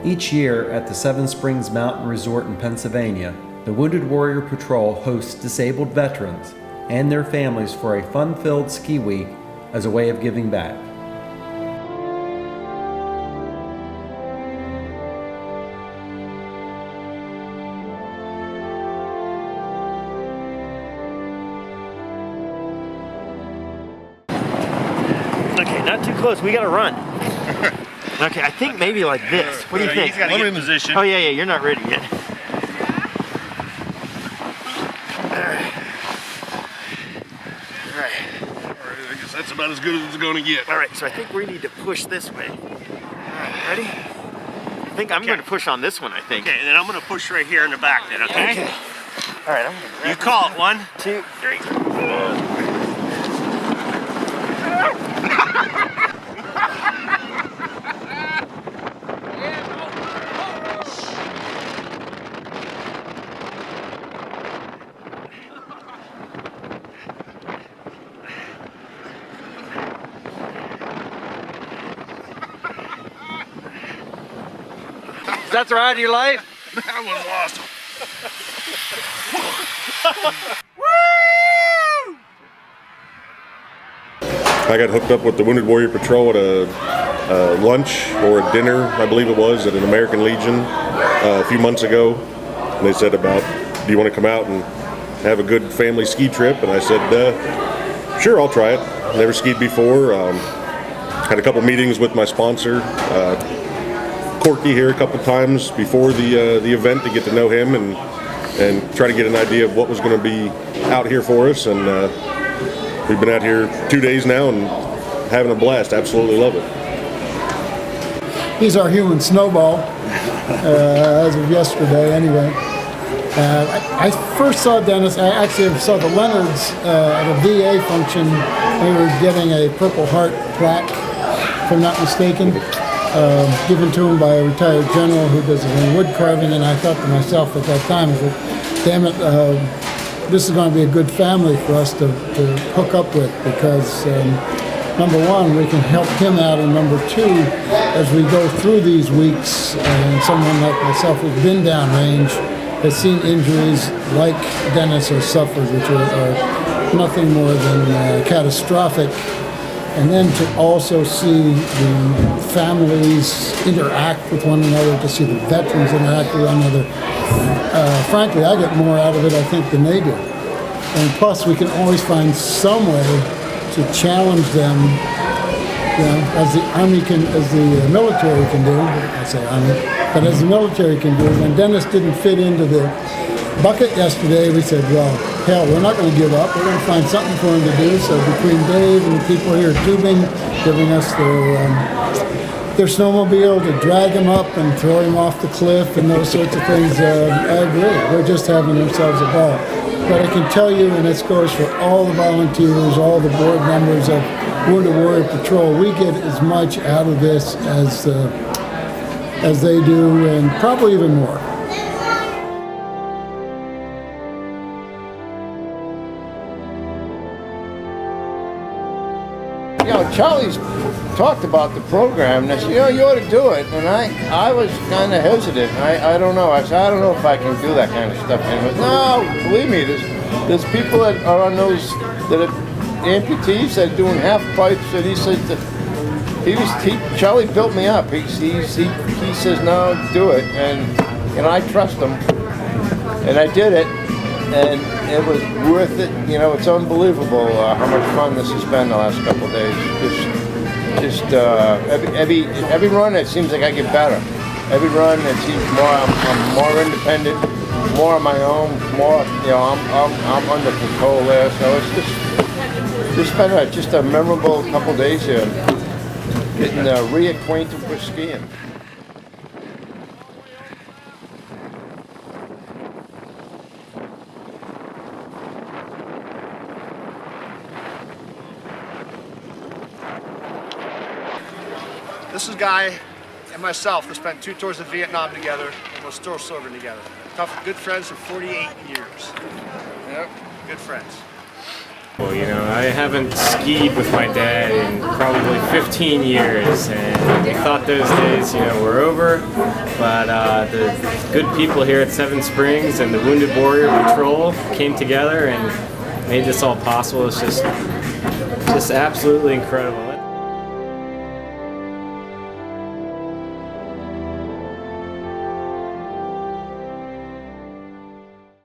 Each year at the Seven Springs Mountain Resort in Pennsylvania, the Wounded Warrior Patrol hosts disabled veterans and their families for a fun-filled ski week as a way of giving back. Okay, not too close. We gotta run. Okay, I think maybe like this. What do you think? He's gotta get in position. Oh yeah, you're not ready yet. I guess that's about as good as it's gonna get. All right, so I think we need to push this way. All right, ready? I think I'm going to push on this one, I think. Okay, and then I'm gonna push right here in the back then, okay? All right, I'm going to You call it. 1, 2, 3. That's the ride of your life? That was awesome. I got hooked up with the Wounded Warrior Patrol at a lunch or a dinner, I believe it was, at an American Legion a few months ago. And they said about, do you want to come out and have a good family ski trip? And I said, sure, I'll try it. Never skied before. Had a couple meetings with my sponsor, Corky, here a couple times before the event to get to know him and try to get an idea of what was going to be out here for us. And we've been out here 2 days now and having a blast. Absolutely love it. He's our human snowball, as of yesterday anyway. I first saw Dennis, I actually saw the Leonards at a VA function. We were getting a Purple Heart plaque, if I'm not mistaken, given to him by a retired general who does his own wood carving, and I thought to myself at that time, damn it, this is going to be a good family for us to hook up with, because number one, we can help him out, and number two, as we go through these weeks, and someone like myself who's been downrange, has seen injuries like Dennis has suffered, which are nothing more than catastrophic. And then to also see the families interact with one another, to see the veterans interact with one another. Frankly, I get more out of it, I think, than they do. And plus, we can always find some way to challenge them, you know, as the Army can, as the military can do. I say Army, but as the military can do. When Dennis didn't fit into the bucket yesterday, we said, well, hell, we're not going to give up. We're going to find something for him to do. So between Dave and the people here at Tubing giving us their snowmobile to drag him up and throw him off the cliff and those sorts of things, I agree. We're just having ourselves a ball. But I can tell you, and this goes for all the volunteers, all the board members of Wounded Warrior Patrol, we get as much out of this as they do, and probably even more. You know, Charlie's talked about the program, and I said, you know, you ought to do it. And I was kind of hesitant. I don't know. I said, I don't know if I can do that kind of stuff. And he goes, no, believe me, there's people that are on those, that are amputees that are doing half pipes. And he said that Charlie built me up. He says, no, do it. And I trust him. And I did it. And it was worth it. You know, it's unbelievable how much fun this has been the last couple of days. Just every run, it seems like I get better. Every run, it seems I'm more independent, more on my own, more. You know, I'm under control there. So it's just been just a memorable couple of days here, getting reacquainted with skiing. This is Guy and myself who spent 2 tours of Vietnam together and we're still serving together. Tough, good friends for 48 years. Yep, good friends. You know, I haven't skied with my dad in probably 15 years, and we thought those days, you know, were over. But the good people here at Seven Springs and the Wounded Warrior Patrol came together and made this all possible. It's just absolutely incredible.